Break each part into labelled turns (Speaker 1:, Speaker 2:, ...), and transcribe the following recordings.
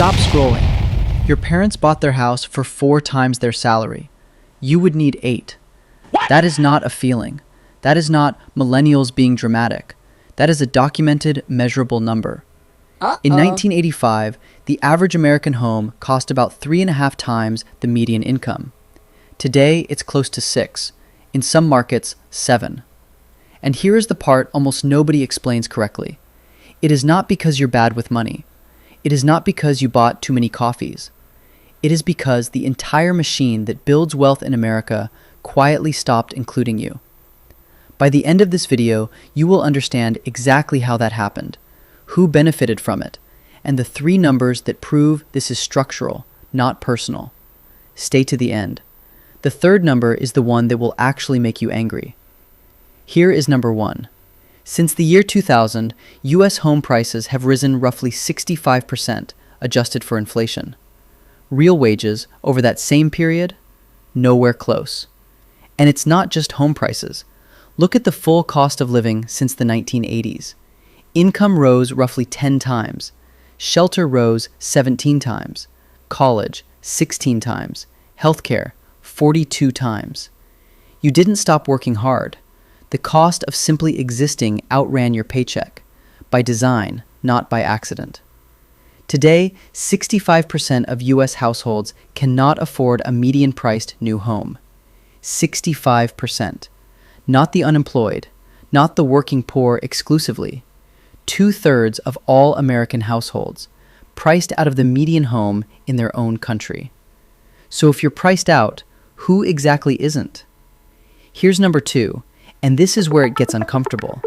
Speaker 1: Stop scrolling. Your parents bought their house for 4 times their salary. You would need 8. That is not a feeling. That is not millennials being dramatic. That is a documented, measurable number. In 1985, the average American home cost about 3.5 times the median income. Today, it's close to 6. In some markets, 7. And here is the part almost nobody explains correctly. It is not because you're bad with money. It is not because you bought too many coffees. It is because the entire machine that builds wealth in America quietly stopped including you. By the end of this video, you will understand exactly how that happened, who benefited from it, and the 3 numbers that prove this is structural, not personal. Stay to the end. The third number is the one that will actually make you angry. Here is number 1. Since the year 2000, U.S. home prices have risen roughly 65%, adjusted for inflation. Real wages over that same period? Nowhere close. And it's not just home prices. Look at the full cost of living since the 1980s. Income rose roughly 10 times. Shelter rose 17 times. College, 16 times. Healthcare, 42 times. You didn't stop working hard. The cost of simply existing outran your paycheck, by design, not by accident. Today, 65% of U.S. households cannot afford a median-priced new home. 65%. Not the unemployed, not the working poor exclusively. 2/3 of all American households, priced out of the median home in their own country. So if you're priced out, who exactly isn't? Here's number 2, and this is where it gets uncomfortable.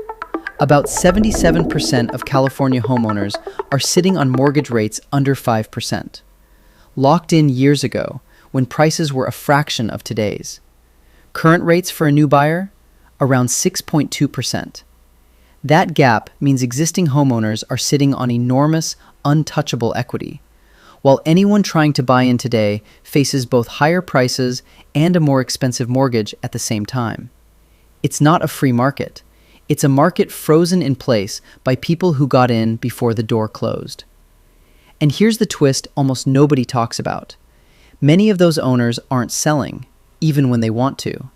Speaker 1: About 77% of California homeowners are sitting on mortgage rates under 5%. Locked in years ago, when prices were a fraction of today's. Current rates for a new buyer? Around 6.2%. That gap means existing homeowners are sitting on enormous, untouchable equity, while anyone trying to buy in today faces both higher prices and a more expensive mortgage at the same time. It's not a free market. It's a market frozen in place by people who got in before the door closed. And here's the twist almost nobody talks about. Many of those owners aren't selling, even when they want to.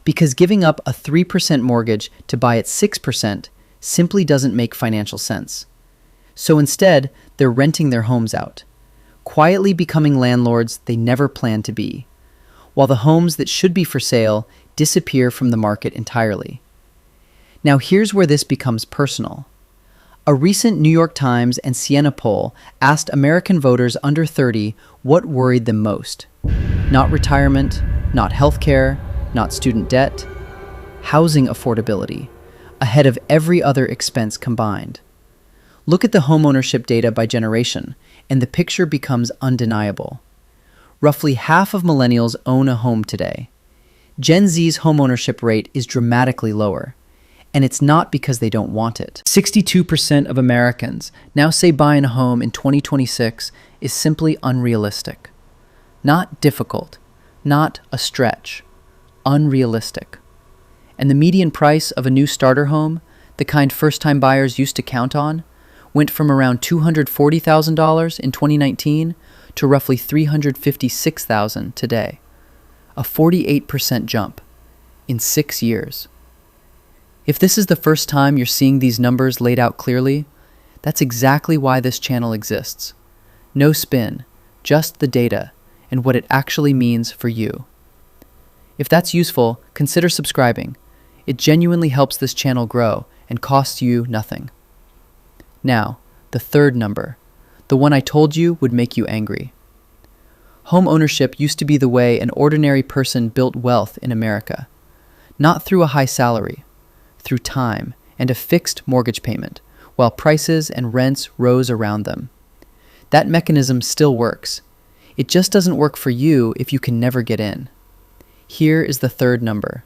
Speaker 1: Because giving up a 3% mortgage to buy at 6% simply doesn't make financial sense. So instead, they're renting their homes out, quietly becoming landlords they never planned to be, while the homes that should be for sale disappear from the market entirely. Now here's where this becomes personal. A recent New York Times and Siena poll asked American voters under 30 what worried them most. Not retirement, not healthcare, not student debt, housing affordability, ahead of every other expense combined. Look at the homeownership data by generation, and the picture becomes undeniable. Roughly half of millennials own a home today. Gen Z's homeownership rate is dramatically lower, and it's not because they don't want it. 62% of Americans now say buying a home in 2026 is simply unrealistic. Not difficult, not a stretch. Unrealistic. And the median price of a new starter home, the kind first-time buyers used to count on, went from around $240,000 in 2019 to roughly $356,000 today. A 48% jump in 6 years. If this is the first time you're seeing these numbers laid out clearly, that's exactly why this channel exists. No spin, just the data and what it actually means for you. If that's useful, consider subscribing. It genuinely helps this channel grow and costs you nothing. Now, the third number, the one I told you would make you angry. Home ownership used to be the way an ordinary person built wealth in America. Not through a high salary, through time and a fixed mortgage payment, while prices and rents rose around them. That mechanism still works. It just doesn't work for you if you can never get in. Here is the third number.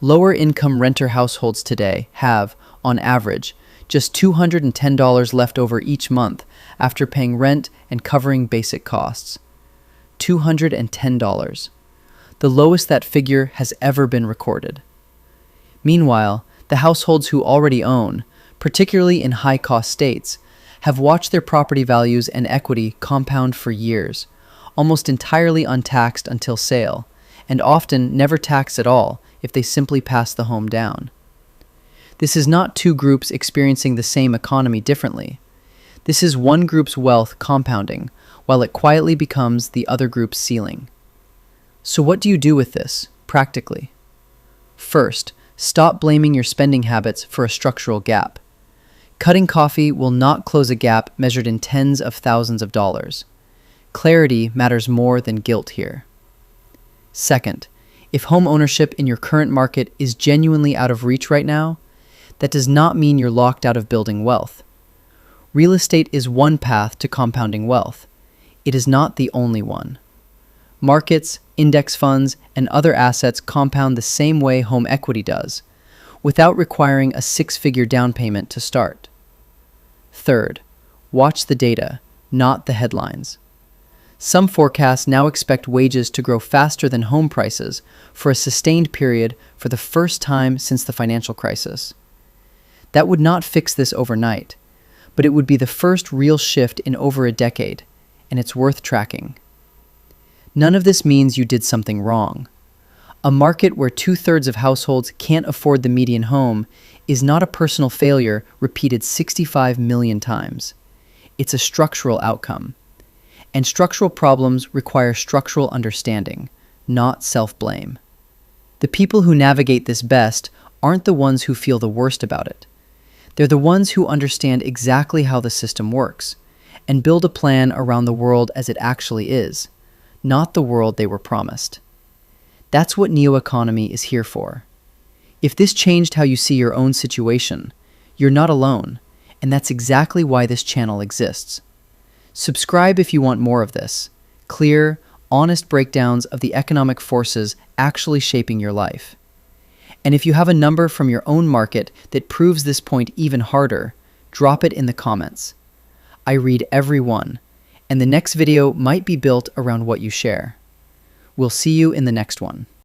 Speaker 1: Lower income renter households today have, on average, just $210 left over each month after paying rent and covering basic costs. $210. The lowest that figure has ever been recorded. Meanwhile, the households who already own, particularly in high-cost states, have watched their property values and equity compound for years, almost entirely untaxed until sale, and often never taxed at all if they simply pass the home down. This is not two groups experiencing the same economy differently. This is one group's wealth compounding, while it quietly becomes the other group's ceiling. So what do you do with this, practically? First, stop blaming your spending habits for a structural gap. Cutting coffee will not close a gap measured in tens of thousands of dollars. Clarity matters more than guilt here. Second, if home ownership in your current market is genuinely out of reach right now, that does not mean you're locked out of building wealth. Real estate is one path to compounding wealth. It is not the only one. Markets, index funds, and other assets compound the same way home equity does, without requiring a six-figure down payment to start. Third, watch the data, not the headlines. Some forecasts now expect wages to grow faster than home prices for a sustained period for the first time since the financial crisis. That would not fix this overnight, but it would be the first real shift in over a decade, and it's worth tracking. None of this means you did something wrong. A market where 2/3 of households can't afford the median home is not a personal failure repeated 65 million times. It's a structural outcome. And structural problems require structural understanding, not self-blame. The people who navigate this best aren't the ones who feel the worst about it. They're the ones who understand exactly how the system works and build a plan around the world as it actually is, not the world they were promised. That's what NeoEconomy is here for. If this changed how you see your own situation, you're not alone, and that's exactly why this channel exists. Subscribe if you want more of this, clear, honest breakdowns of the economic forces actually shaping your life. And if you have a number from your own market that proves this point even harder, drop it in the comments. I read every one, and the next video might be built around what you share. We'll see you in the next one.